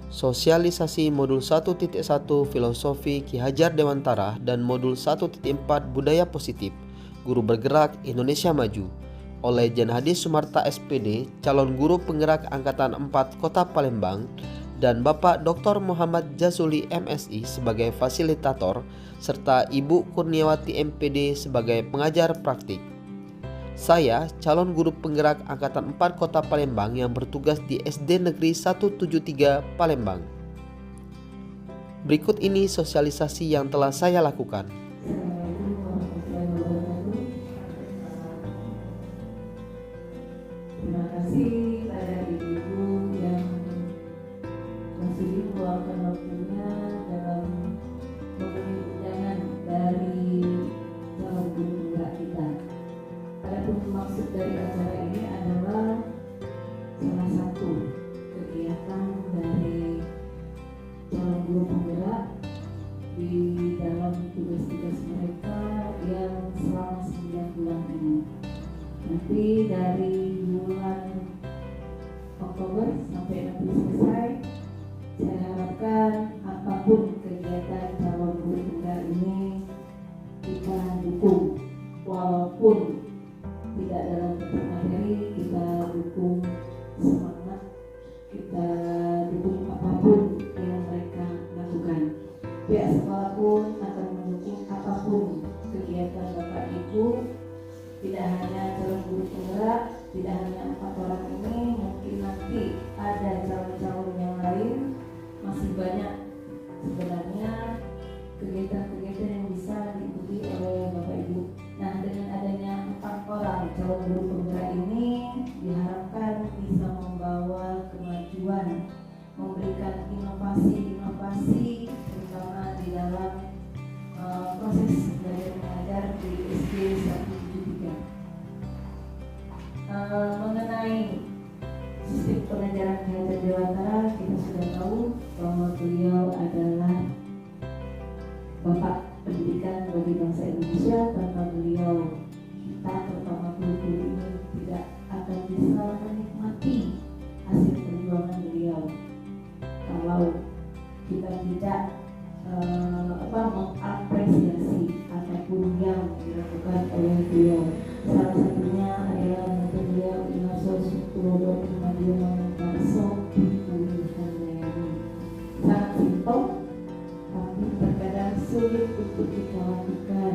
Sosialisasi Modul 1.1 Filosofi Ki Hajar Dewantara dan Modul 1.4 Budaya Positif Guru Bergerak Indonesia Maju oleh Jan Hadi Sumarta SPD, calon guru penggerak Angkatan 4 Kota Palembang, dan Bapak Dr. Muhammad Jazuli MSI sebagai fasilitator, serta Ibu Kurniawati MPD sebagai pengajar praktik. Saya, calon guru penggerak Angkatan 4 Kota Palembang yang bertugas di SD Negeri 173 Palembang. Berikut ini sosialisasi yang telah saya lakukan. Terima kasih pada ibu-ibu yang masih meluangkan waktunya dalam memenuhi undangan dari calon guru penggerak kita. Adapun maksud dari acara ini adalah salah satu kegiatan dari calon guru penggerak di dalam tugas-tugas mereka yang selama 9 bulan ini. Nanti dari bulan Oktober sampai nanti selesai, saya harapkan apapun kegiatan calon guru penggerak ini kita dukung, walaupun tidak dalam bentuk materi, kita dukung semangat, kita dukung apapun yang mereka lakukan. Pihak sekolah pun akan mendukung apapun kegiatan Bapak Ibu. Tidak hanya calon guru penggerak, tidak hanya 4 orang ini, mungkin nanti ada calon-calon yang lain. Masih banyak sebenarnya kegiatan-kegiatan yang bisa diikuti oleh Bapak Ibu. Nah, dengan adanya 4 orang calon guru penggerak ini diharapkan bisa membawa kemajuan, memberikan inovasi-inovasi terutama di dalam proses belajar mengajar di SD 173. Mengenai sistem pengajaran Ki Hajar Dewantara, kita sudah tahu bahwa beliau adalah Bapak Pendidikan bagi bangsa Indonesia. Tanpa beliau, kita terutama guru-guru ini tidak akan bisa menikmati hasil perjuangan beliau kalau kita tidak mengapresiasi apapun yang dilakukan oleh beliau. Salah satunya adalah menurut beliau Inasos Pulodo Kemajuan Marso Pemilihan Layani. Sangat simpel, tapi terkadang sulit untuk kita lakukan.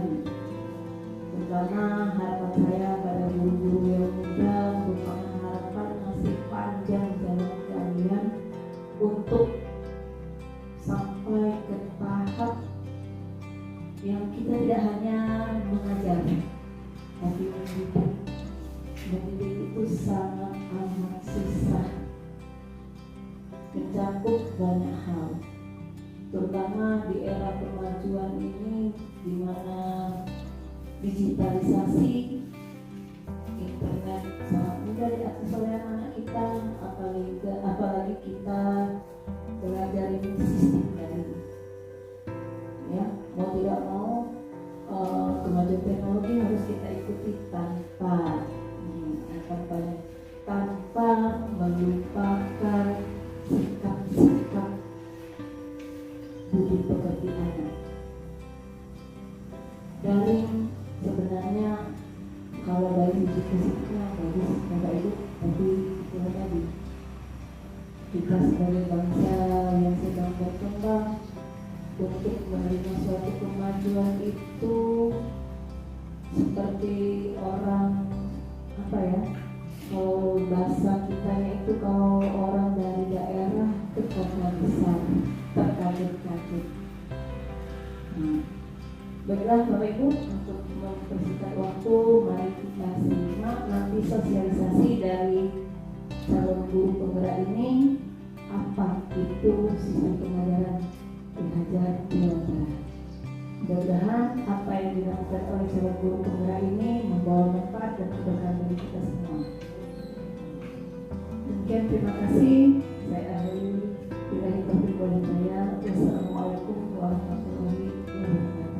Terutama harapan saya pada guru-guru yang muda, merupakan harapan masih panjang jalan kalian untuk sampai ke tahap yang kita tidak hanya mengajar, tapi mendidik. Mendidik itu sangat amat susah, mencakup banyak hal, terutama di era kemajuan ini, di mana digitalisasi, internet sangat mudah diakses oleh anak kita, apalagi kita belajar ini sistem dari ya, mau tidak mau kemajuan teknologi harus kita ikuti tanpa melupakan sikap-sikap budi pekerti anak. Daring sebenarnya kalau dari sisi fisiknya bagus Bapak Ibu, tapi itu tadi kita sebagai bangsa yang sedang berkembang, untuk menerima suatu kemajuan itu seperti orang kalau bahasa kitanya itu kalau orang dari daerah ke kota besar terkaget-kaget. Baiklah Bapak Ibu, untuk mempersingkat waktu, mari kita simak nanti sosialisasi dari calon guru penggerak ini, apa itu sistem pengajaran Ki Hajar Dewantara. Mudah-mudahan apa yang dilakukan oleh calon guru penggerak ini membawa manfaat dan keberkahan bagi kita semua. Demikian, terima kasih. Saya akhiri. Billahi taufiq wal hidayah. Wassalamualaikum warahmatullahi wabarakatuh.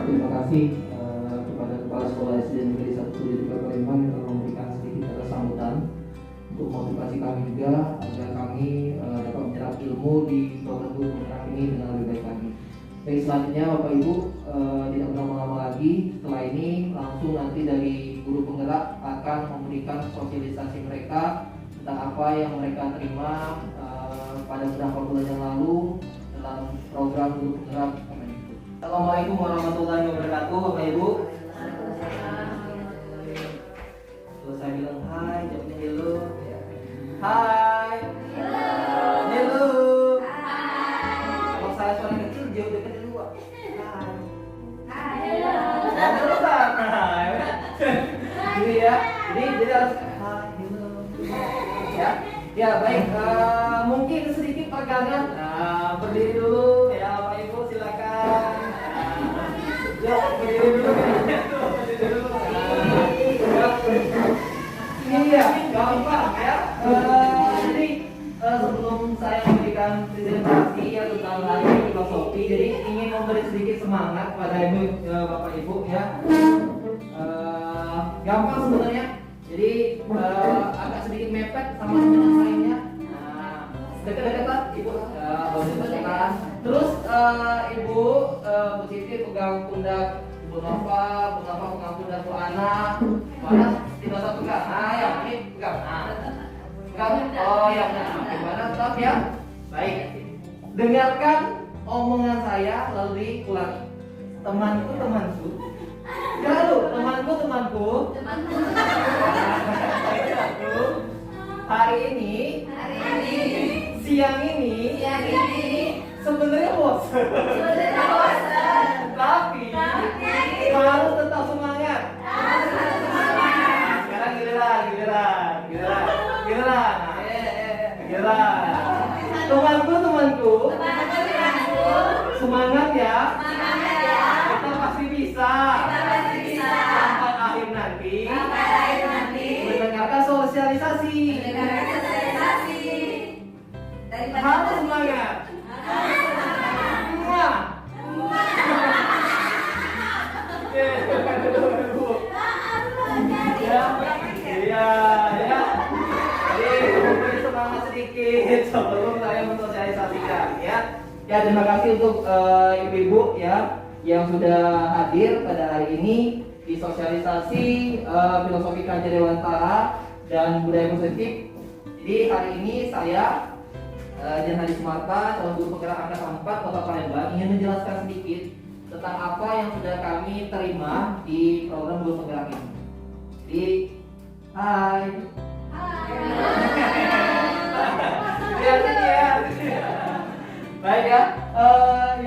Terima kasih kepada Kepala Sekolah SD Negeri 173 Palembang yang telah memberikan sedikit kata sambutan Baik, selanjutnya Bapak Ibu, tidak berlama-lama lagi, setelah ini langsung nanti dari guru penggerak akan memberikan sosialisasi mereka tentang apa yang mereka terima pada beberapa bulan yang lalu dalam program guru penggerak Kemendikbud. Assalamualaikum warahmatullahi wabarakatuh, Bapak Ibu. Kalau saya bilang hai, jawabnya hello. Hai. Hello. Kalau saya suara kecil, jauh dekat dulu. Hai. Hai. Ini ya. Jadi harus hai, hello. Ya. Ya, baik. Mungkin sedikit pegangan. Berdiri dulu ya, Bapak Ibu, silakan. Ya, berdiri dulu. Berdiri dulu. Ini ya, gampang ya. Jadi sebelum saya memberikan presentasi ya tentang hari filosofi, jadi ingin memberi sedikit semangat pada Bapak Ibu ya. Gampang sebenarnya. Jadi agak sedikit mepet sama teman lainnya. Dekat-dekatan Ibu, dekat-dekatan. Terus Ibu Bu Siti pegang pundak Bu Nova pegang pundak Bu Ana. Mana tidak satu pegang. Nah, yang ini pegang. Pegang. Oh, yang gimana? Tetap ya. Baik. Dengarkan omongan saya lalu diulangi. Temanku, temanku. Lalu temanku. Hari ini siang ini sebenarnya bosan. Tapi harus tetap semangat. Sekarang giliran. Temanku. Semangat ya. Kita pasti bisa. Sampai akhir nanti. Mendengarkan sosialisasi. Harus semangat. Ya. Jadi memberi semangat sedikit sebelum saya mensosialisasikan ya. Ya, terima kasih untuk ibu-ibu ya yang sudah hadir pada hari ini di sosialisasi filosofi kajian Dewantara dan budaya positif. Jadi hari ini saya Jan Hadi Sumarta, calon guru penggerak angkatan 4 Kota Palembang, ingin menjelaskan sedikit tentang apa yang sudah kami terima di program guru penggerak ini. Jadi, hai. Ya. Baik ya,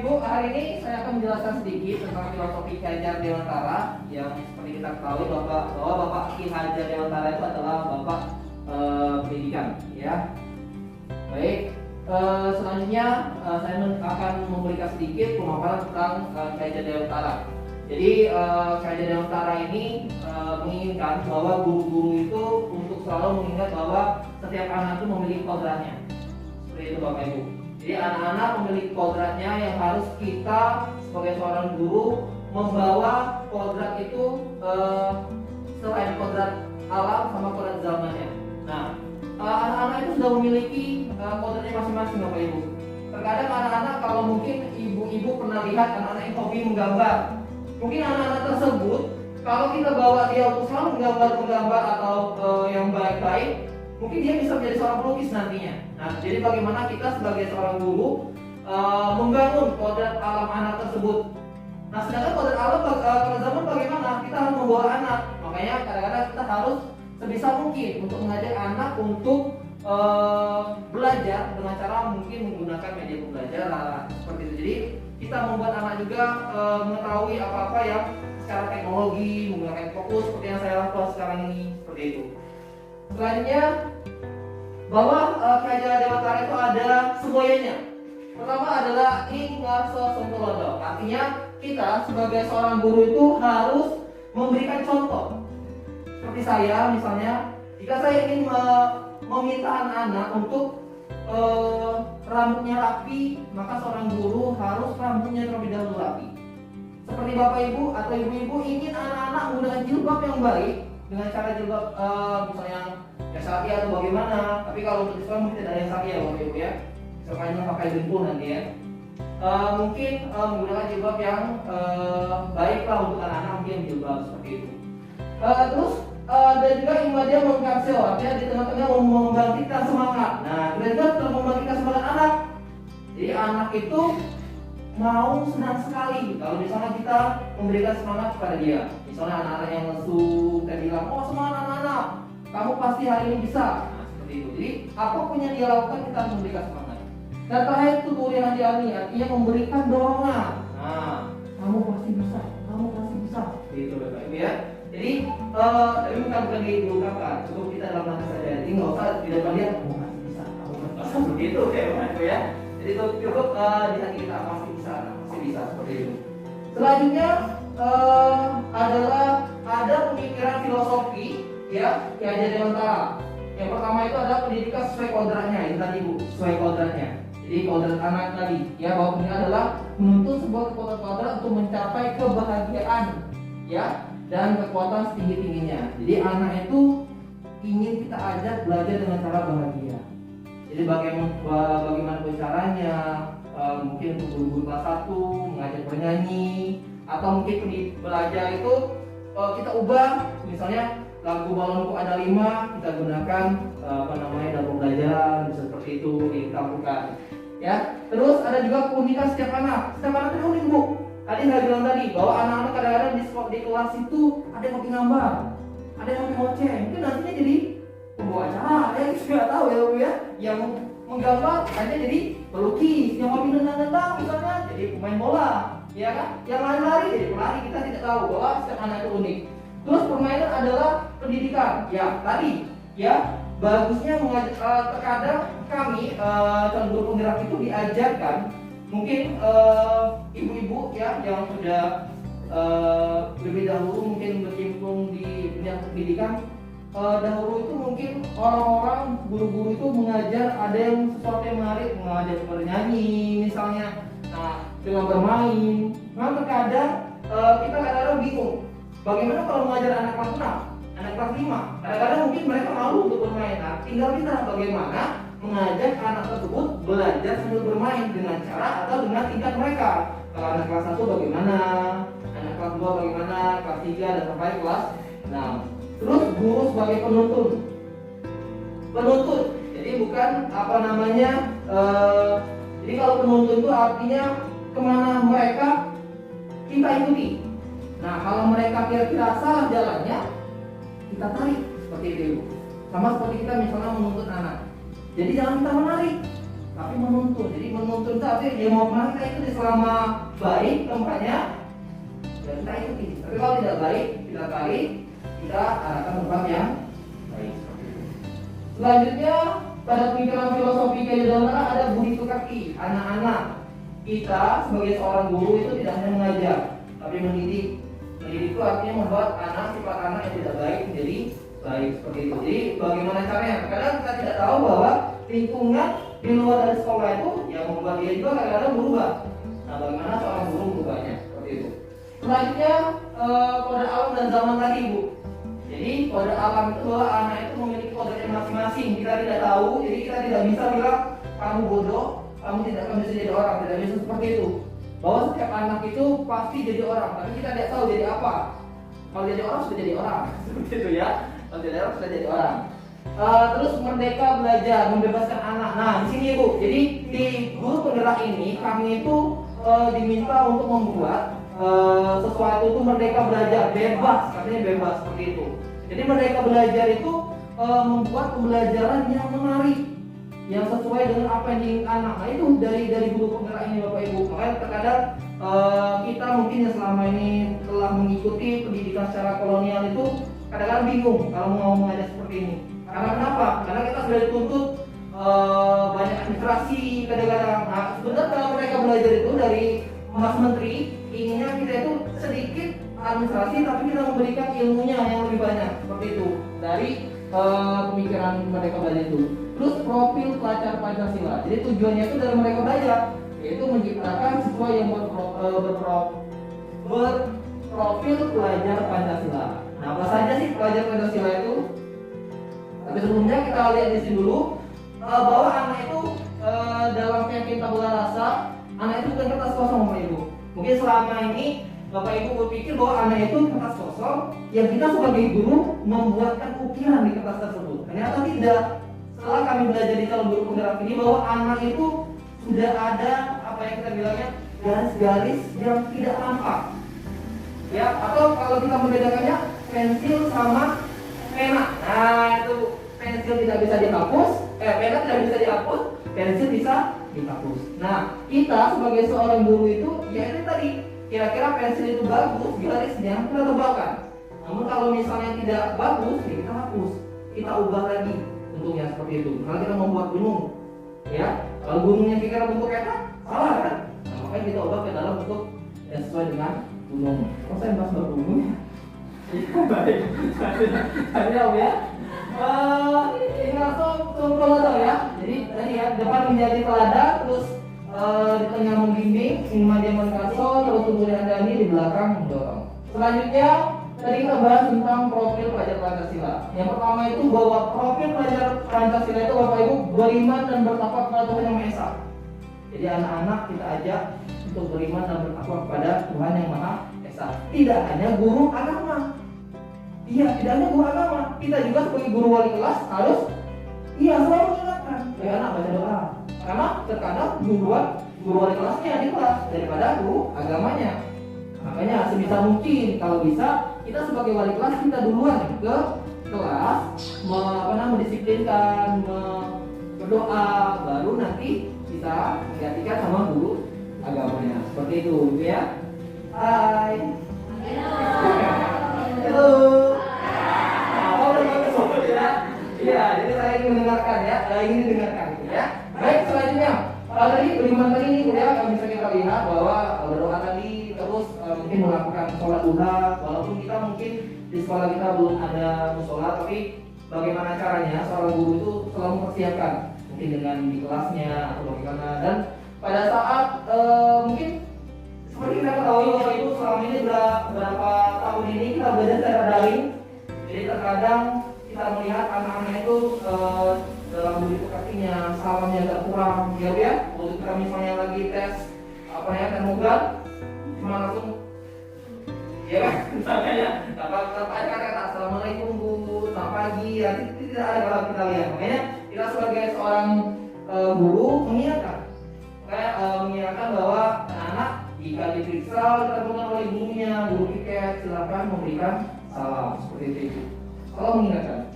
Ibu, hari ini saya akan menjelaskan sedikit tentang filosofi Ki Hajar Dewantara yang seperti kita ketahui bahwa Bapak Ki Hajar Dewantara itu adalah Bapak pendidikan, ya. Baik, selanjutnya saya akan memberikan sedikit pemaparan tentang Ki Hajar Dewantara. Jadi Ki Hajar Dewantara ini menginginkan bahwa guru-guru itu untuk selalu mengingat bahwa setiap anak itu memiliki kodratnya. Seperti itu Bapak Ibu. Jadi anak-anak memiliki kodratnya yang harus kita sebagai seorang guru membawa kodrat itu selain kodrat alam sama kodrat zamannya. Nah, anak-anak itu sudah memiliki kodratnya masing-masing Bapak Ibu. Terkadang anak-anak, kalau mungkin ibu-ibu pernah lihat anak-anak yang hobi menggambar. Mungkin anak-anak tersebut kalau kita bawa dia untuk selalu menggambar atau yang baik-baik, mungkin dia bisa menjadi seorang pelukis nantinya. Nah, jadi bagaimana kita sebagai seorang guru membangun kodrat alam anak tersebut. Nah, sedangkan kodrat alam pada zaman bagaimana? Kita harus membawa anak. Makanya kadang-kadang kita harus sebisa mungkin untuk mengajak anak untuk belajar dengan cara mungkin menggunakan media pembelajaran seperti itu. Jadi kita membuat anak juga mengetahui apa-apa yang secara teknologi menggunakan fokus seperti yang saya lakukan sekarang ini, seperti itu. Selanjutnya bahwa Ki Hajar Dewantara itu ada semuanya. Pertama adalah ingarso sumpulodo. Artinya kita sebagai seorang guru itu harus memberikan contoh. Seperti saya misalnya, jika saya ingin meminta anak-anak untuk rambutnya rapi, maka seorang guru harus rambutnya terlebih dahulu rapi. Seperti Bapak Ibu atau Ibu-ibu ingin anak-anak menggunakan jilbab yang baik dengan cara jilbab misalnya yang syar'i atau bagaimana. Tapi kalau untuk Islam mungkin tidak ada yang syar'i ya Bapak Ibu ya. Misalnya pakai jempol nanti ya. mungkin menggunakan jilbab yang baiklah untuk anak-anak, mungkin jilbab seperti itu. Terus dan juga imadia mengkapsel, artinya di tengah-tengah membangkitkan semangat. Nah, kita juga telah membangkitkan semangat anak. Jadi anak itu mau senang sekali kalau misalnya kita memberikan semangat kepada dia. Misalnya anak-anak yang lesu, kita bilang, oh semangat anak-anak, kamu pasti hari ini bisa. Nah, seperti itu. Jadi apapun yang dia lakukan kita harus memberikan semangat. Dan terakhir itu tulisan hati, artinya memberikan dorongan. Nah, kamu pasti bisa, kamu pasti bisa. Gitu Bapak Ibu ya. Jadi tapi bukan diungkapkan, cukup kita dalam hati saja. Jadi nggak usah di depan dia, kamu pasti bisa, kamu pasti bisa. Begitu ya Bapak Ibu ya. Jadi itu cukup di hati kita pasti bisa seperti itu. Selanjutnya adalah ada pemikiran filosofi ya Ki Hajar Dewantara. Yang pertama itu adalah pendidikan sesuai kodratnya, itu tadi Bu, sesuai kodratnya. Jadi kodrat anak tadi ya, bahwa ini adalah menuntut sebuah kekuatan kodrat untuk mencapai kebahagiaan ya dan kekuatan setinggi-tingginya. Jadi anak itu ingin kita ajak belajar dengan cara bahagia. Jadi bagaimana caranya, mungkin untuk guru-guru kelas 1 mengajak bernyanyi, atau mungkin belajar itu kita ubah, misalnya lagu balonku ada 5 kita gunakan dalam pembelajaran, seperti itu ditampilkan ya. Terus ada juga keunikan setiap anak itu unik Bu. Tadi saya bilang tadi bahwa anak-anak kadang-kadang di kelas itu ada yang hobi gambar, ada yang hobi ngoceh, mungkin nantinya jadi pembawa acara, ya kita nggak tahu ya Bu ya. Yang menggambar hanya jadi pelukis, yang hobi nendang-nendang misalnya jadi pemain bola, ya kan? Yang lari-lari jadi pelari, kita tidak tahu bahwa setiap anak itu unik. Terus permainan adalah pendidikan, ya tadi ya bagusnya terkadang kami calon guru penggerak itu diajarkan, mungkin ibu-ibu ya yang sudah lebih dahulu mungkin berkecimpung di dunia pendidikan. Dahulu itu mungkin orang-orang guru-guru itu mengajar ada yang sesuatu yang menarik, mengajar bernyanyi misalnya, nah dengan bermain. Nah terkadang kita kadang-kadang bingung bagaimana kalau mengajar anak kelas 6, anak kelas 5. Kadang-kadang mungkin mereka malu untuk bermain. Nah tinggal kita bagaimana mengajak anak tersebut belajar sambil bermain dengan cara atau dengan tingkat mereka. Kalau anak kelas 1 bagaimana, anak kelas 2 bagaimana, kelas 3 dan sampai kelas 6. Terus guru sebagai penuntun, jadi bukan jadi kalau penuntun itu artinya kemana mereka kita ikuti. Nah kalau mereka kira-kira salah jalannya, kita tarik seperti itu. Sama seperti kita misalnya menuntun anak. Jadi jangan kita menarik, tapi menuntun. Jadi menuntun itu artinya dia mau kemana kita ikuti, selama baik tempatnya, ya kita ikuti. Tapi kalau tidak baik, kita tarik, kita arahkan tempat yang baik. Selanjutnya pada pemikiran filosofi Ki Hajar Dewantara ada budi pekerti. Anak-anak kita sebagai seorang guru itu tidak hanya mengajar, tapi mendidik. Mendidik itu artinya membuat sifat anak yang tidak baik menjadi baik, seperti itu. Jadi bagaimana caranya? Kadang kita tidak tahu bahwa lingkungan di luar dari sekolah itu yang membuat dia juga kadang-kadang berubah. Nah bagaimana seorang guru merubahnya? Seperti itu. Selanjutnya kode alam dan zaman tadi Bu. Jadi kode alam itu bahwa anak itu memiliki kodenya masing-masing. Kita tidak tahu, jadi kita tidak bisa bilang kamu bodoh, kamu tidak akan bisa jadi orang, tidak bisa seperti itu. Bahwa setiap anak itu pasti jadi orang, tapi kita tidak tahu jadi apa. Kalau jadi orang sudah jadi orang, seperti itu ya. Kalau jadi orang sudah jadi orang. Terus merdeka belajar, membebaskan anak. Nah di sini Bu, jadi di guru penggerak ini kami itu diminta untuk membuat sesuatu itu merdeka belajar, bebas, katanya bebas seperti itu. Jadi merdeka belajar itu membuat pembelajaran yang menarik, yang sesuai dengan apa yang diinginkan anak. Nah itu dari guru penggerak ini Bapak Ibu. Makanya terkadang kita mungkin yang selama ini telah mengikuti pendidikan secara kolonial itu kadang-kadang bingung kalau mau mengajar seperti ini. Karena kenapa? Karena kita sudah dituntut banyak administrasi kadang-kadang. Nah sebenarnya kalau mereka belajar itu dari Mas Menteri inginnya kita itu sedikit administrasi tapi kita memberikan ilmunya yang lebih banyak, seperti itu dari pemikiran mereka belajar itu. Terus profil pelajar Pancasila, jadi tujuannya itu dari mereka belajar yaitu menciptakan siswa yang berprofil pelajar Pancasila. Nah apa saja sih pelajar Pancasila itu? Tapi sebelumnya kita lihat di sini dulu bahwa anak itu dalam keyakinan tabula rasa Anak itu bukan kertas kosong Bapak Ibu. Mungkin selama ini Bapak Ibu berpikir bahwa anak itu kertas kosong yang kita sebagai guru membuatkan ukiran di kertas tersebut. Ternyata tidak. Setelah kami belajar di calon guru penggerak ini bahwa anak itu sudah ada apa yang kita bilangnya garis-garis yang tidak tampak. Ya, atau kalau kita membedakannya pensil sama pena. Nah, itu pensil tidak bisa dihapus, pena tidak bisa dihapus, pensil bisa dihapus. Nah, kita sebagai seorang guru itu ya itu tadi, kira-kira pensil itu bagus, garisnya kita tebalkan. Namun kalau misalnya tidak bagus, ya kita hapus, kita ubah lagi bentuknya seperti itu. Kalau kita membuat gunung, ya, kalau gunungnya kira-kira bentuk peta, salah kan? Nah, makanya kita ubah ke dalam bentuk yang sesuai dengan gunung. Kalau saya bahas gunung, baik. Tanya ya. Ini langsung contoh ya. Jadi tadi ya, depan menjadi teladan, terus di tengah membimbing, Inmadia Mankaso, terus kemudian Dani di belakang mendorong. Selanjutnya tadi kita bahas tentang profil pelajar Pancasila. Yang pertama itu bahwa profil pelajar Pancasila itu Bapak Ibu beriman dan bertakwa kepada Tuhan Yang Maha Esa. Jadi anak-anak kita ajak untuk beriman dan bertakwa kepada Tuhan Yang Maha Esa. Tidak hanya guru agama. Iya, tidak hanya guru agama. Kita juga sebagai guru wali kelas harus selalu mengingatkan, ya anak baca doa. Karena terkadang guru wali kelasnya di kelas daripada guru agamanya. Makanya sebisa mungkin kalau bisa kita sebagai wali kelas kita duluan ke kelas mendisiplinkan, berdoa, baru nanti bisa menggantikan sama guru agamanya. Seperti itu ya. Hai. Halo. Iya, jadi saya ingin mendengarkan ya, ingin didengarkan ya. Baik, selanjutnya tadi beriman tadi ini udah bisa kita lihat bahwa berdoa tadi, terus mungkin melakukan sholat duha, walaupun kita mungkin di sekolah kita belum ada musola, tapi bagaimana caranya seorang guru itu selalu mempersiapkan, mungkin dengan di kelasnya atau bagaimana. Dan pada saat mungkin seperti kita ketahui bahwa Ibu selama ini berapa tahun ini kita belajar secara daring, jadi terkadang kita melihat anak-anak itu dalam budi pekertinya, salamnya agak kurang, ya. Waktu kita misalnya lagi tes termogan, cuma langsung, ya kan? Misalnya, tanpa ada kata assalamualaikum bu, selamat pagi, ya tidak ada kalau kita lihat. Makanya kita sebagai seorang guru mengingatkan bahwa anak jika diperiksa ditemukan oleh gurunya, guru piket, silakan memberikan salam seperti itu. Kalau mengingatkan.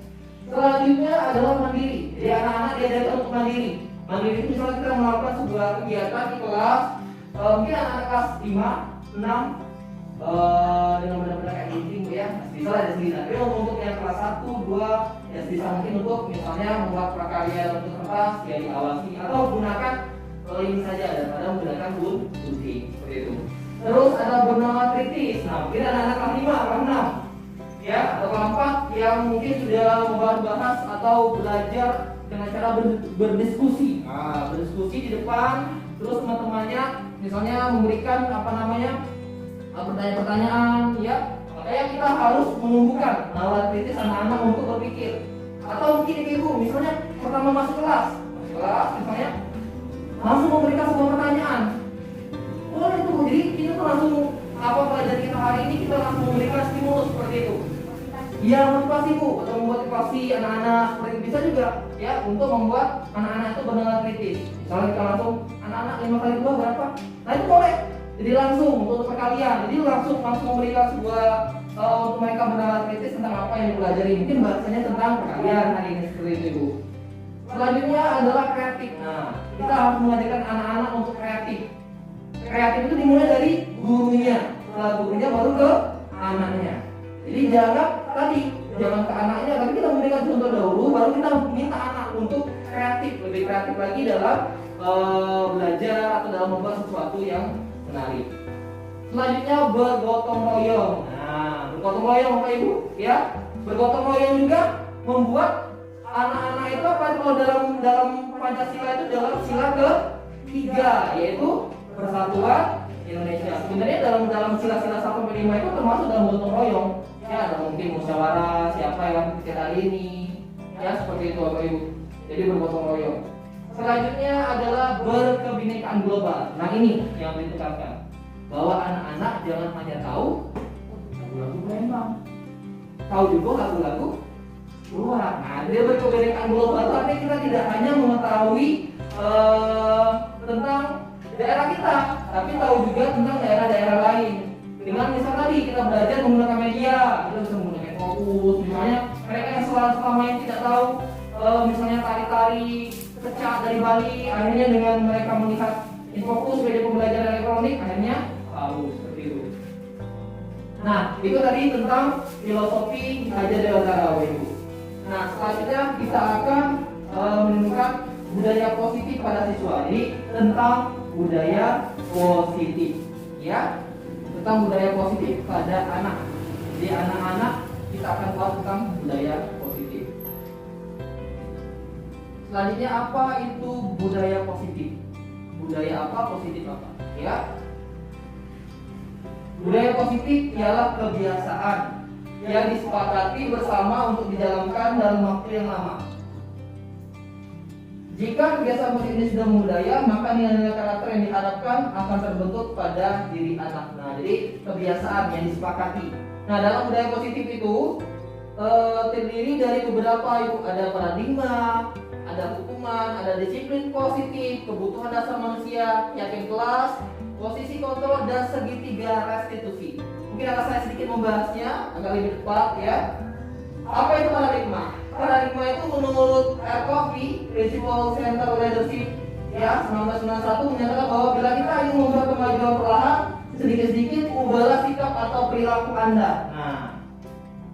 Selanjutnya adalah mandiri. Jadi anak-anak diajarkan untuk mandiri. Mandiri itu misalnya kita melakukan sebuah kegiatan di kelas, mungkin anak-anak kelas 5, 6 dengan benar-benar kayak gini ya, bisa ada sendiri. Tapi untuk yang kelas 1, 2 ya bisa mungkin untuk misalnya membuat prakarya dalam bentuk kertas ya diawasi atau gunakan ini saja daripada menggunakan gunting seperti itu. Terus ada bernama kritis. Nah, mungkin anak-anak kelas 5, kelas 6 ya, atau kelompok yang mungkin sudah membahas atau belajar dengan cara berdiskusi. Nah, berdiskusi di depan, terus teman-temannya misalnya memberikan pertanyaan-pertanyaan, ya. Makanya kita harus menumbuhkan nalar kritis anak-anak untuk berpikir. Atau mungkin ibu misalnya pertama masuk kelas misalnya langsung memberikan sebuah pertanyaan. Boleh itu, jadi kita tuh langsung pelajaran kita hari ini kita langsung memberikan stimulus seperti itu. Ya, motivasi bu, atau memotivasi anak-anak seperti itu bisa juga ya untuk membuat anak-anak itu bernalar kritis. Misalnya kita langsung anak-anak 5 kali 2 berapa? Nah itu boleh. Jadi langsung untuk perkalian. Jadi langsung memberikan sebuah untuk mereka bernalar kritis tentang apa yang dipelajari. Mungkin bahasanya tentang perkalian hari ini seperti itu bu. Selanjutnya adalah kreatif. Nah, kita harus mengajarkan anak-anak untuk kreatif. Kreatif itu dimulai dari gurunya. Setelah gurunya baru ke anaknya. Jadi jangan ke anaknya, tapi kita memberikan contoh dahulu, baru kita minta anak untuk kreatif, lebih kreatif lagi dalam belajar atau dalam membuat sesuatu yang menarik. Selanjutnya bergotong royong. Nah, bergotong royong Bapak Ibu, ya. Bergotong royong juga membuat anak-anak itu kalau dalam Pancasila itu dalam sila ke-3, yaitu persatuan Indonesia. Sebenarnya dalam sila-sila 1-5 itu termasuk dalam gotong royong. Ya, ada mungkin musyawarah siapa yang kita hari ini. Ya, seperti itu Bapak Ibu. Jadi bergotong royong. Selanjutnya adalah berkebinekaan global. Nah ini yang ditekankan, bahwa anak-anak jangan hanya tahu lagu-lagu Palembang, tahu juga lagu-lagu luar. Nah, dia berkebinekaan global itu artinya kita tidak hanya mengetahui tentang daerah kita, tapi tahu juga tentang daerah-daerah lain. Dengan misal tadi kita belajar menggunakan media, kita bisa menggunakan fokus. Misalnya mereka yang selama ini tidak tahu, misalnya tari-tari kecak dari Bali, akhirnya dengan mereka melihat Infokus media pembelajaran elektronik, akhirnya tahu seperti itu. Nah, itu tadi tentang filosofi Ki Hajar Dewantara, Ibu. Nah, selanjutnya kita akan menemukan budaya positif pada siswa. Jadi tentang budaya positif, ya, tentang budaya positif pada anak. Jadi anak-anak kita akan bahas tentang budaya positif. Selanjutnya apa itu budaya positif? Budaya apa, positif apa? Ya. Budaya positif ialah kebiasaan yang disepakati bersama untuk dijalankan dalam waktu yang lama. Jika kebiasaan positif ini sudah membudaya, maka nilai-nilai karakter yang diharapkan akan terbentuk pada diri anak. Nah, jadi kebiasaan yang disepakati. Nah, dalam budaya positif itu terdiri dari beberapa, ada paradigma, ada hukuman, ada disiplin positif, kebutuhan dasar manusia, yakin kelas, posisi kontrol, dan segitiga restitusi. Mungkin akan saya sedikit membahasnya agar lebih tepat, ya. Apa itu paradigma? Paradigma itu menurut R. Covey, Principle Center Leadership, ya, 1991 menyatakan bahwa bila kita ingin membuat kemajuan perlahan, sedikit-sedikit ubahlah sikap atau perilaku Anda. Nah,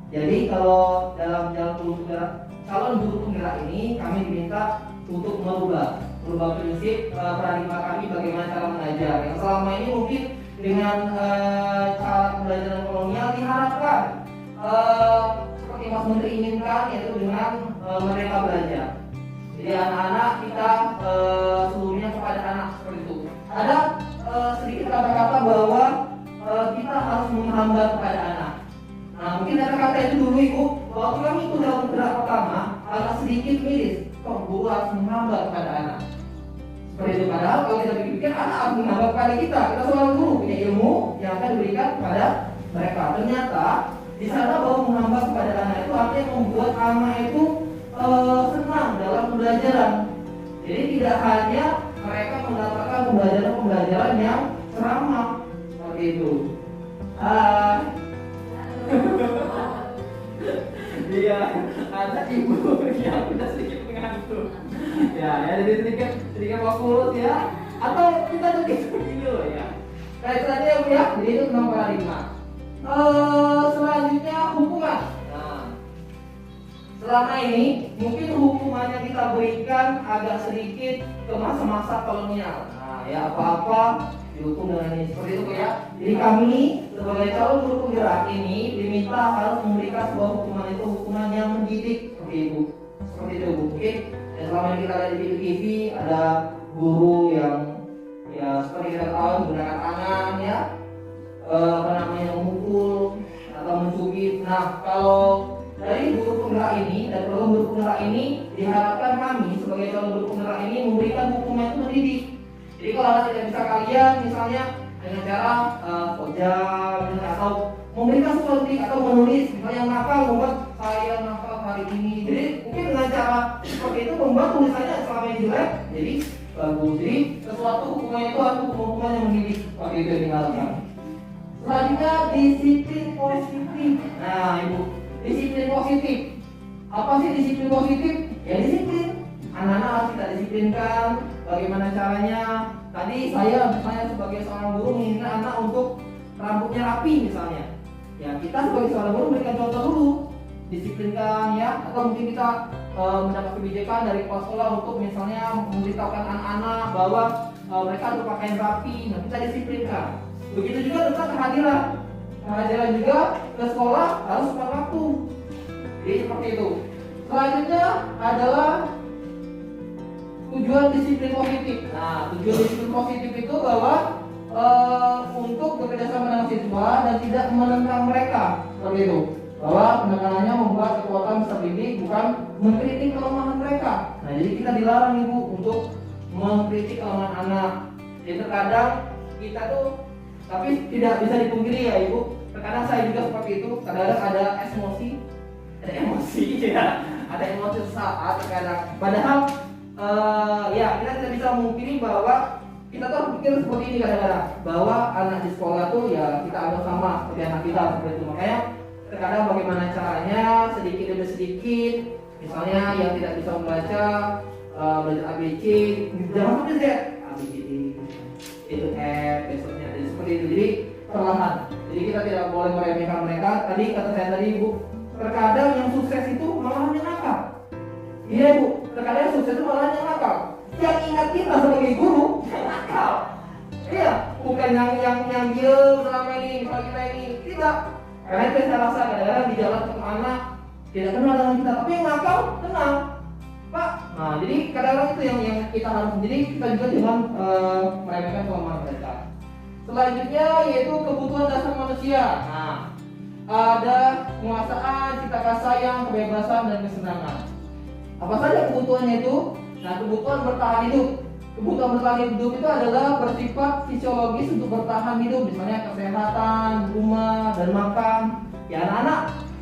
jadi kalau dalam calon guru penggerak ini kami diminta untuk merubah prinsip paradigma kami bagaimana cara mengajar. Yang selama ini mungkin dengan cara pembelajaran kolonial diharapkan seperti Mas Menteri inginkan, yaitu dengan mereka belajar. Jadi anak-anak kita seluruhnya kepada anak seperti itu. Ada sedikit kata-kata bahwa kita harus menghambat kepada anak. Nah, mungkin kata-kata itu dulu Ibu, waktu kami itu dalam gerak pertama agak sedikit miris. Kok guru harus menghambat kepada anak? Seperti itu. Padahal kalau kita pikir anak harus menghambat kepada kita. Kita seorang guru punya ilmu yang akan diberikan kepada mereka. Ternyata di sana bahwa menghambat kepada anak itu artinya membuat anak itu senang dalam pembelajaran. Jadi tidak hanya mereka mendapatkan pembelajaran yang ceramah seperti itu. Iya, ada ibu yang sudah sedikit mengantuk. Ya, jadi sedikit fokus ya. Atau kita begini loh ya. Kayak tadi ya Bu ya. Jadi itu tentang paradigma. Selanjutnya hukuman. Nah, selama ini mungkin hukuman yang kita berikan agak sedikit ke masa-masa kolonial. Nah, ya apa-apa dihukum dengan ini seperti itu ya. Jadi kami sebagai calon guru penggerak ini diminta harus memberikan sebuah hukuman yang mendidik seperti itu. Seperti itu Bu. Mungkin selama ini kita ada di TV ada guru yang ya seperti kita tahu menggunakan tangan ya, memukul atau mencubit. Nah, kalau dari guru penggerak ini dan program guru penggerak ini diharapkan kami sebagai calon guru penggerak ini memberikan hukuman itu mendidik. Jadi kalau anak tidak bisa kalian misalnya dengan cara pojam atau memberikan seperti atau menulis misalnya yang nakal membuat saya nakal hari ini. Jadi mungkin dengan cara seperti itu membuat tulisannya selama ini jelek jadi bagus. Jadi sesuatu hukuman itu harus hukuman yang mendidik seperti itu yang diharapkan. Selanjutnya disiplin positif. Nah Ibu, disiplin positif. Apa sih disiplin positif? Ya disiplin. Anak-anak harus kita disiplinkan. Bagaimana caranya? Tadi saya misalnya sebagai seorang guru menginginkan anak untuk rambutnya rapi misalnya. Ya kita sebagai seorang guru berikan contoh dulu, disiplinkan ya. Atau mungkin kita mendapat kebijakan dari kepala sekolah untuk misalnya memberitahukan anak-anak bahwa mereka harus pakaian rapi. Nah kita disiplinkan. Begitu juga tentang kehadiran. Kehadiran juga ke sekolah harus tepat waktu. Jadi seperti itu. Selanjutnya adalah tujuan disiplin positif. Nah, tujuan disiplin positif itu bahwa untuk bekerjasama dengan siswa dan tidak menentang mereka. Seperti itu. Bahwa penekanannya membuat kekuatan bisa didik, bukan mengkritik kelemahan mereka. mereka. Nah, jadi kita dilarang Ibu untuk mengkritik kelemahan anak. Jadi terkadang kita tuh, tapi tidak bisa dipungkiri ya Ibu, terkadang saya juga seperti itu. Kadang-kadang ada emosi ya, ada emosi saat terkadang. Padahal ya kita tidak bisa memungkiri bahwa kita tuh harus pikir seperti ini kadang-kadang, bahwa anak di sekolah tuh ya kita anggap sama seperti anak kita seperti itu. Makanya terkadang bagaimana caranya sedikit demi sedikit, misalnya yang tidak bisa membaca belajar ABC, jangan sampai Z, ABCD itu F, besoknya jadi seperti itu. Jadi perlahan. Jadi kita tidak boleh meremehkan mereka. Tadi kata saya tadi Ibu, terkadang yang sukses itu malah yang nakal. Iya Ibu, terkadang yang sukses itu malah yang nakal. Yang ingat kita sebagai guru yang nakal. Iya, bukan yang diem selama ini, misalnya kita ini tidak. Karena itu saya rasa kadang-kadang di jalan ketemu anak tidak kenal dengan kita, tapi yang nakal kenal, Pak. Nah, jadi kadang-kadang itu yang kita harus. Jadi kita juga jangan meremehkan kelemahan mereka. Selanjutnya yaitu kebutuhan dasar manusia. Nah, ada penguasaan, cita kasih sayang, kebebasan dan kesenangan. Apa saja kebutuhannya itu? Nah, kebutuhan bertahan hidup. Kebutuhan bertahan hidup itu adalah bersifat fisiologis untuk bertahan hidup, misalnya kesehatan, rumah, dan makan. Ya anak-anak,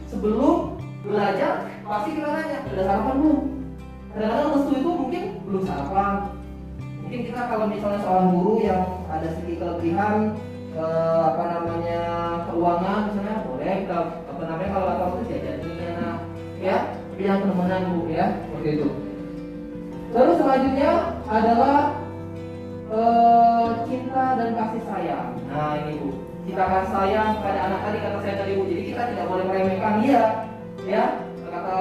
sebelum belajar pasti kita nanya, udah sarapan belum? Kadang-kadang restu itu mungkin belum sarapan. Mungkin kita kalau misalnya seorang guru yang ada sedikit kelebihan keuangan misalnya, boleh kita kalau atau itu jajannya ya, tapi yang penemenan Bu ya, seperti itu. Terus selanjutnya adalah cinta dan kasih sayang. Nah ini Bu, cinta kasih sayang pada anak tadi kata saya tadi Bu. Jadi kita tidak boleh meremehkan dia, ya. Kata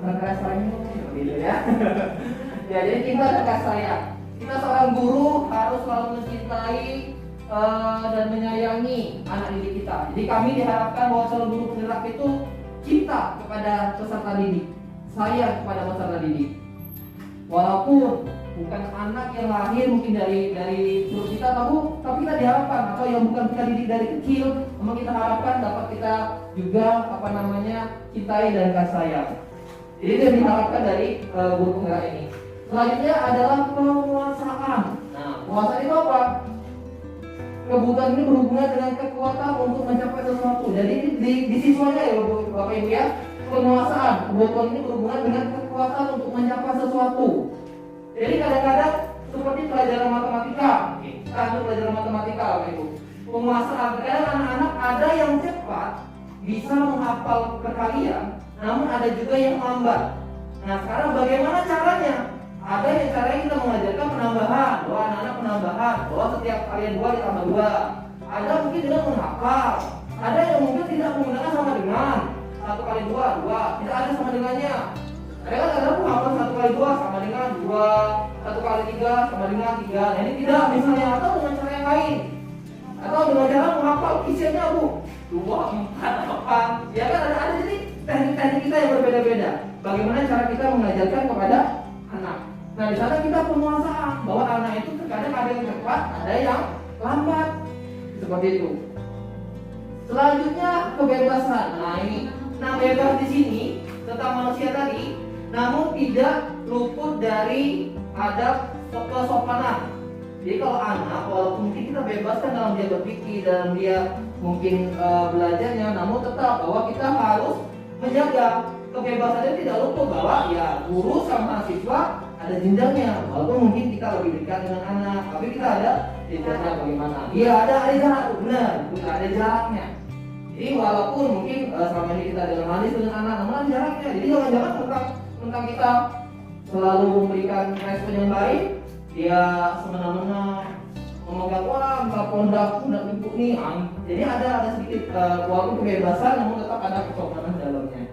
kasih sayang itu seperti itu ya. Ya jadi cinta dan kasih sayang. Kita seorang guru harus selalu mencintai dan menyayangi anak didik kita. Jadi kami diharapkan bahwa seorang guru penggerak itu cinta kepada peserta didik, sayang kepada peserta didik. Walaupun bukan anak yang lahir mungkin dari perut kita tapi kita diharapkan, atau yang bukan kita didik dari kecil, memang kita harapkan dapat kita juga cintai dan kasih sayang. Jadi itu yang diharapkan dari guru penggerak ini. Selanjutnya adalah penguasaan. Nah, penguasaan itu apa? Kebutuhan ini berhubungan dengan kekuatan untuk mencapai sesuatu. Jadi di siswanya ya Bapak Ibu ya, penguasaan. Kebutuhan ini berhubungan dengan kekuatan untuk mencapai sesuatu. Jadi kadang-kadang seperti pelajaran matematika. Kita ambil pelajaran matematika Bapak Ibu. Penguasaan. Kadang anak-anak ada yang cepat bisa menghafal perkalian, namun ada juga yang lambat. Nah sekarang bagaimana caranya? Ada yang caranya kita mengajarkan penambahan, bahwa anak-anak penambahan, bahwa setiap kalian 2 ditambah 2. Ada mungkin dengan menghafal, ada yang mungkin tidak menggunakan sama dengan 1 kali 2, 2, tidak ada sama dengannya. Ada menghafal 1 kali 2 sama dengan 2, 1 kali 3 sama dengan 3. Nah ini tidak, misalnya, atau dengan cara yang lain, atau dengan cara menghafal isinya Bu, 2, 4, 8. Ya kan ada jadi teknik-teknik kita yang berbeda-beda. Bagaimana cara kita mengajarkan kepada anak. Nah di sana kita penguasaan bahwa anak itu terkadang ada yang cepat, ada yang lambat, seperti itu. Selanjutnya kebebasan. Nah ini, bebas di sini tentang manusia tadi, namun tidak luput dari adab kesopanan. Jadi kalau anak, walaupun mungkin kita bebaskan dalam dia berpikir, dalam dia mungkin belajarnya, namun tetap bahwa kita harus menjaga kebebasannya, tidak luput bahwa ya guru sama siswa ada jenjangnya, walaupun mungkin kita lebih dekat dengan anak, tapi kita ada jenjangnya bagaimana? Iya ada jarak, benar, ada jaraknya. Jadi walaupun mungkin selama ini kita dalam manis dengan anak, namun ada jaraknya. Jadi jangan-jangan tentang kita selalu memberikan respon yang baik, dia semena-mena memegang orang, pundak ibu nih. Jadi ada sedikit walaupun kebebasan, namun tetap ada kesopanan dalamnya.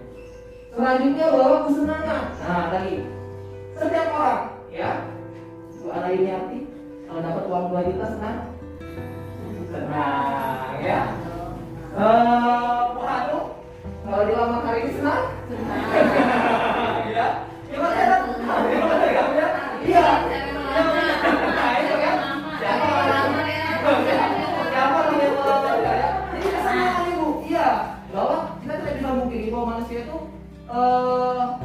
Selanjutnya bahwa kesenangan. Nah tadi setiap orang ya, Bu Ana ini arti kalau dapat uang 2 juta senang ya. Bu Anu kalau dilamar hari ini senang ya. Gimana ya? Gimana ya? Iya. Nah itu kan. Siapa ya? Jadi kesenangan Ibu. Iya. Bahwa kita tidak bisa mungkiri bahwa manusia itu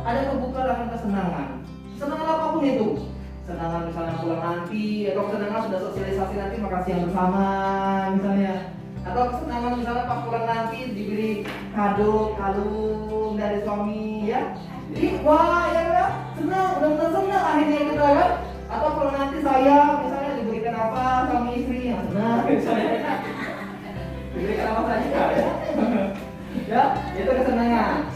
ada kebutuhan akan kesenangan. kesenangan misalnya pulang nanti, atau kesenangan sudah sosialisasi nanti makan siang bersama misalnya, atau kesenangan misalnya pas pulang nanti diberi kado kalung dari suami ya. Jadi wah ya kan, senang, benar-benar senang akhirnya kita kan. Atau kalau nanti saya misalnya diberikan apa sama istri yang senang misalnya. Diberikan apa saja ya, itu kesenangan.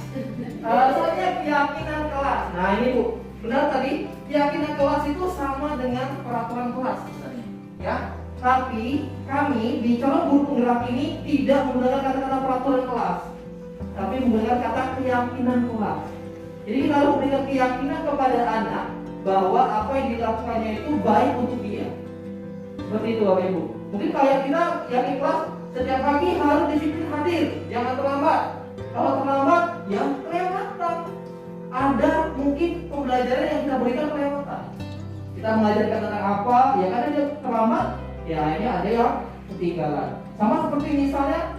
Soalnya keyakinan kelas. Nah ini Bu, benar tadi keyakinan kelas itu sama dengan peraturan kelas sebenarnya ya. Tapi kami di calon guru penggerak ini tidak menggunakan kata-kata peraturan kelas, tapi menggunakan kata keyakinan kelas. Jadi kita harus berikan keyakinan kepada anak bahwa apa yang dilakukannya itu baik untuk dia. Seperti itu Bapak Ibu. Mungkin kayak kita yakin kelas setiap pagi harus disiplin hadir, jangan terlambat. Kalau terlambat, ya kelewatan. Ada mungkin pembelajaran yang kita berikan kelewatan. Kita mengajarkan tentang apa, ya karena dia terlambat, ya ini ada yang ketinggalan. Sama seperti misalnya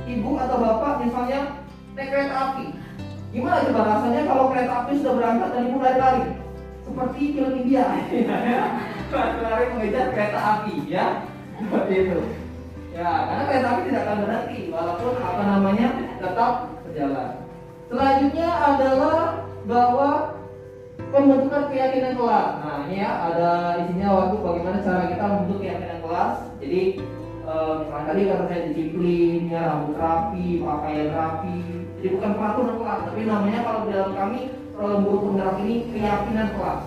ibu atau bapak misalnya naik kereta api. Gimana coba rasanya kalau kereta api sudah berangkat dan ibu lari-lari? Seperti film India. Lari mengejar kereta api, ya. Seperti itu. Ya, karena kereta api tidak akan berhenti walaupun tetap berjalan. Selanjutnya adalah bahwa pembentukan keyakinan kelas. Nah, ini ya ada isinya waktu bagaimana cara kita membentuk keyakinan kelas. Jadi misalnya tadi kata saya disiplin, ya rambut rapi, pakaian rapi. Jadi bukan peraturan kelas, tapi namanya kalau di dalam kami guru penggerak ini keyakinan kelas.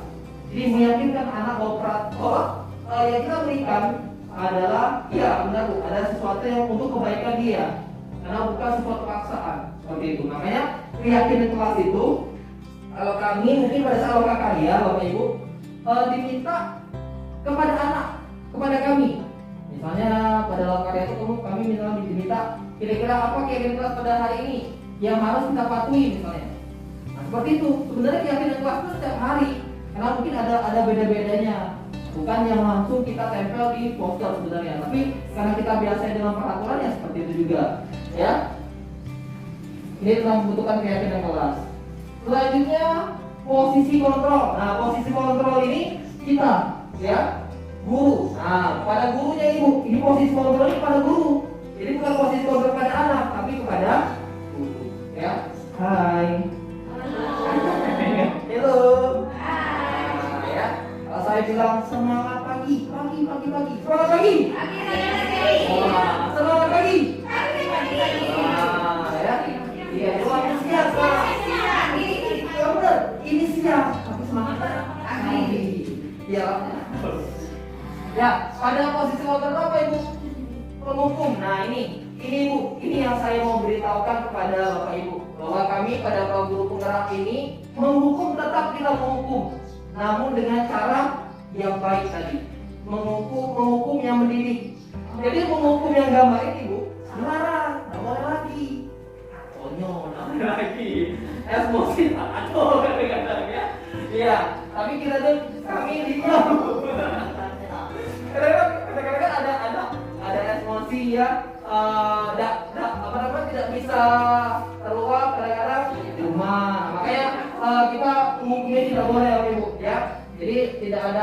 Jadi meyakinkan anak bahwa yang kita berikan adalah ya benar Bu, ada sesuatu yang untuk kebaikan dia, karena bukan sesuatu paksaan seperti itu. Makanya keyakinan kelas itu kalau kami mungkin pada saat loka karya Bapak Ibu diminta kepada anak, kepada kami. Misalnya pada loka karya itu kami misalnya diminta kira-kira apa keyakinan kelas pada hari ini yang harus kita patuhi misalnya. Nah seperti itu. Sebenarnya keyakinan kelas itu setiap hari, karena mungkin ada beda-bedanya. Bukan yang langsung kita tempel di poster sebenarnya, tapi karena kita biasa dengan peraturan ya seperti itu juga, ya. Ini tentang membutuhkan keyakinan kelas. Selanjutnya posisi kontrol. Nah posisi kontrol ini kita, ya, guru. Nah pada gurunya ibu. Ini posisi kontrolnya pada guru. Jadi bukan posisi kontrol pada anak, tapi kepada guru, ya. Hai. Halo. Kalau saya bilang semangat pagi. Semangat pagi. Semangat pagi. Ya. Iya, doanya siap. Ya benar, ini siap. Tapi semangat pagi. Iya. Ya, pada posisi motor apa Ibu? Penghukum. Nah, ini Ibu, ini yang saya mau beritahukan kepada Bapak Ibu, bahwa kami pada guru penggerak ini menghukum, tetap kita menghukum, namun dengan cara yang baik tadi, menghukum yang mendidik. Jadi menghukum yang gambar ini Bu, dilarang, nggak boleh lagi. Konyol, nggak boleh lagi. Emosi, aduh, kadang-kadang ya. Iya, tapi kita tuh kami diam. Kadang-kadang ada emosi ya, tidak bisa keluar kadang-kadang di rumah. Makanya kita menghukumnya tidak boleh Ibu, ya. Jadi tidak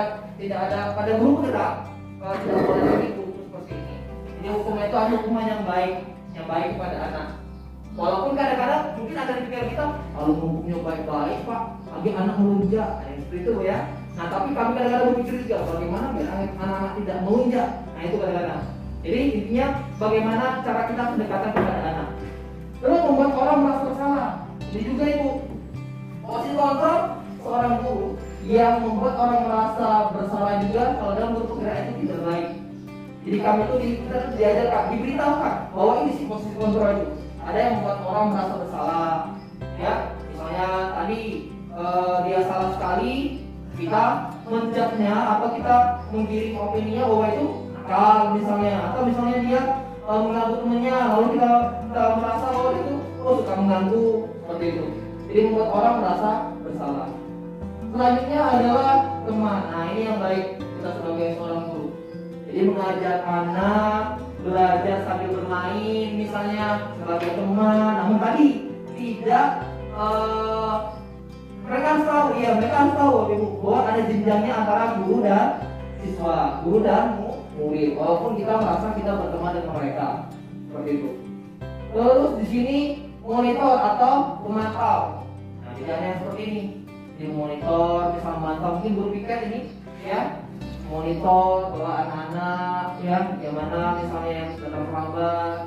ada pada guru tidak boleh lagi hukum seperti ini. Jadi hukumnya itu ada hukuman yang baik kepada anak. Walaupun kadang-kadang mungkin ada di pikiran kita, kalau hukumnya baik-baik Pak, lagi anak melunjak, seperti itu ya. Nah tapi kami kadang-kadang berpikir juga bagaimana biar anak-anak tidak melunjak. Nah itu kadang-kadang. Jadi intinya bagaimana cara kita pendekatan kepada anak. Terus membuat orang merasa bersalah. Ini juga Ibu. Posisi kontrol seorang guru yang membuat orang merasa bersalah juga kalau dalam bentuk gerak itu tidak baik. Jadi kami itu diajarkan, diberitahukan bahwa ini sih posisi kontrol itu. Ada yang membuat orang merasa bersalah, ya. Misalnya tadi dia salah sekali, kita menjudge-nya atau kita menggiring opininya bahwa itu nakal misalnya, atau misalnya dia mengganggu temannya, lalu kita merasa bahwa itu suka mengganggu seperti itu. Jadi membuat orang merasa bersalah. Selanjutnya adalah teman. Nah ini yang baik kita sebagai seorang guru. Jadi mengajak anak belajar sambil bermain misalnya sebagai teman. Namun tadi tidak mereka selalu ya Ya, mereka harus tahu Ibu bahwa ada jenjangnya antara guru dan siswa, guru dan murid. Walaupun kita merasa kita berteman dengan mereka, seperti itu. Terus di sini monitor atau pemantau. Nah, bedanya seperti ini. Di monitor, misal memantau, mungkin guru piket ini, ya, monitor bahwa anak-anak, ya, yang mana misalnya yang datang terlambat,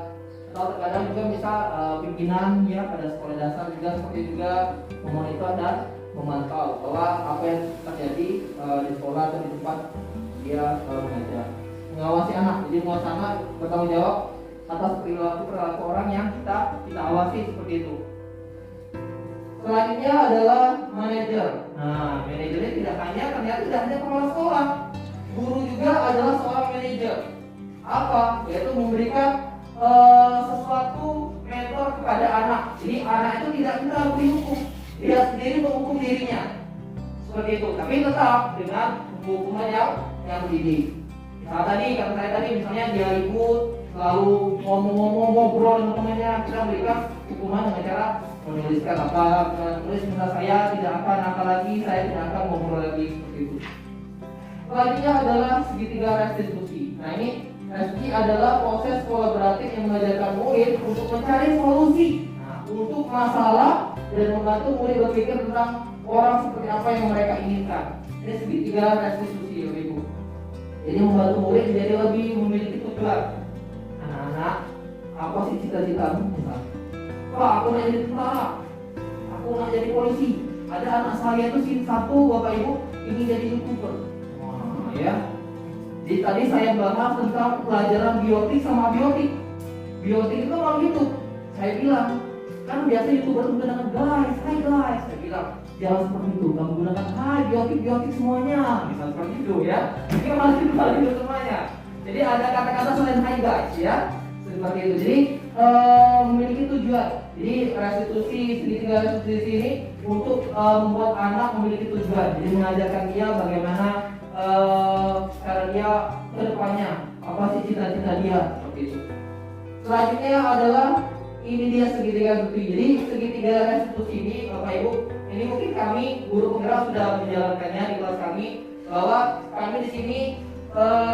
atau terkadang juga misal pimpinan, ya, pada sekolah dasar juga seperti juga memonitor dan memantau bahwa apa yang terjadi di sekolah atau di tempat dia mengajar. Mengawasi anak, jadi mengawasi anak bertanggung jawab atas perilaku orang yang kita awasi seperti itu. Selanjutnya adalah manajer. Nah, manajernya ternyata tidak hanya kepala sekolah, guru juga adalah seorang manajer. Apa? Yaitu memberikan sesuatu mentor kepada anak. Jadi anak itu tidak kita beri hukum, dia sendiri menghukum dirinya. Seperti itu. Tapi tetap dengan hukuman yang mendidik. Misalnya kata saya tadi, misalnya dia ribut, lalu ngomong-ngomong, ngobrol dengan temannya, kita berikan hukuman dengan cara menuliskan apa, menulis misal saya tidak akan nakal lagi, saya tidak akan ngobrol lagi, seperti itu. Selanjutnya adalah segitiga restitusi. Nah, ini restitusi adalah proses kolaboratif yang mengajarkan murid untuk mencari solusi untuk masalah dan membantu murid berpikir tentang orang seperti apa yang mereka inginkan. Ini segitiga restitusi, Ibu. Jadi membantu murid menjadi lebih memiliki tujuan. Anak-anak, apa sih cita-citamu? Misalnya, Pak, aku nak jadi tentara, aku nak jadi polisi. Ada anak saya tuh satu, Bapak Ibu, ingin jadi YouTuber. Ya. Jadi tadi saya bahas tentang pelajaran biotik sama abiotik. Biotik itu kalau gitu, saya bilang, kan biasa YouTuber menggunakan guys, hai guys, saya bilang jangan seperti itu, kamu gunakan hai biotik semuanya, bisa seperti itu ya. Ini masih kembali itu semuanya. Jadi ada kata-kata selain hai guys ya, seperti itu. Jadi memiliki tujuan. Jadi restitusi segitiga restitusi ini untuk membuat anak memiliki tujuan. Jadi mengajarkan dia bagaimana cara dia kedepannya, apa sih cita-cita dia, seperti itu. Selanjutnya adalah ini dia segitiga restitusi. Jadi segitiga restitusi ini, Bapak Ibu, ini mungkin kami guru penggerak sudah menjalankannya di kelas kami, bahwa kami di sini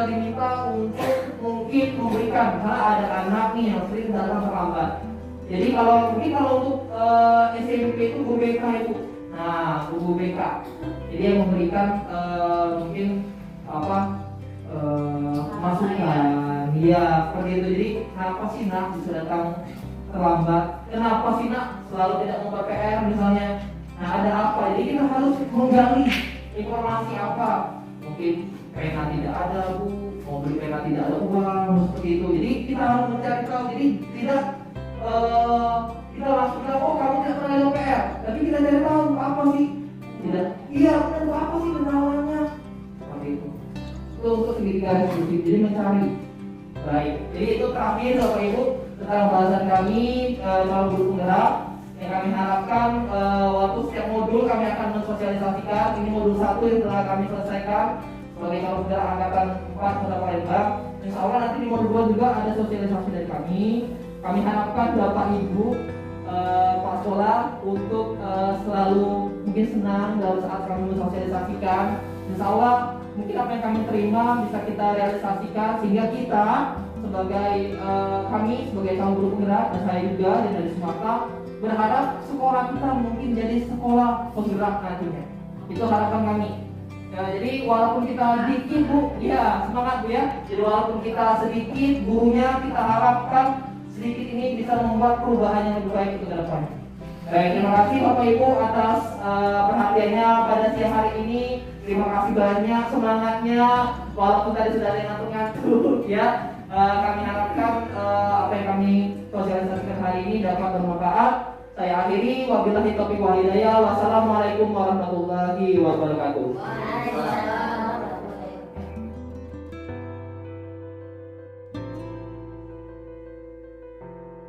diminta untuk mungkin memberikan, karena ada anak nih yang sering datang terlambat. Jadi kalau untuk SMP itu guru BK itu, nah guru BK, jadi yang memberikan mungkin masukan, ya seperti itu. Jadi kenapa sih nak bisa datang terlambat? Kenapa sih nak selalu tidak membuat PR misalnya? Nah ada apa? Jadi kita harus menggali informasi apa? Mungkin pena tidak ada Bu, mau beli pena tidak ada uang, seperti itu. Jadi kita harus mencari tahu. Jadi tidak kita langsung bilang, oh kamu tidak pernah ada PR, tapi kita cari tahu apa sih? Tidak, iya benar, apa sih kendalanya? Seperti itu. Itu untuk segitiga restitusi. Jadi mencari. Baik. Jadi itu terakhir Bapak Ibu tentang bahasan kami melalui guru penggerak. Yang kami harapkan waktu setiap modul kami akan mensosialisasikan. Ini modul 1 yang telah kami selesaikan sebagai calon penggerak angkatan 4 Kota Palembang. Insya Allah nanti di modul 2 juga ada sosialisasi dari kami. Kami harapkan Bapak Ibu Pak Sekolah untuk selalu mungkin senang dalam saat kami mensosialisasikan. Insya Allah mungkin apa yang kami terima bisa kita realisasikan, sehingga kita sebagai kami sebagai calon guru penggerak dan saya juga dan dari Sumatera berharap sekolah kita mungkin jadi sekolah penggerak nantinya. Itu harapan kami. Ya, jadi walaupun kita sedikit Bu, ya semangat Bu ya. Jadi walaupun kita sedikit, gurunya kita harapkan sedikit ini bisa membuat perubahan yang lebih baik itu ke depan. Baik, terima kasih Bapak Ibu atas perhatiannya pada siang hari ini. Terima kasih banyak semangatnya, walaupun tadi sudah ada yang ngantuk-ngantuk ya. Kami harapkan apa yang kami sosialisasikan hari ini dapat bermanfaat. Saya akhiri, wabillahi taufiq wal hidayah. Wassalamualaikum warahmatullahi wabarakatuh.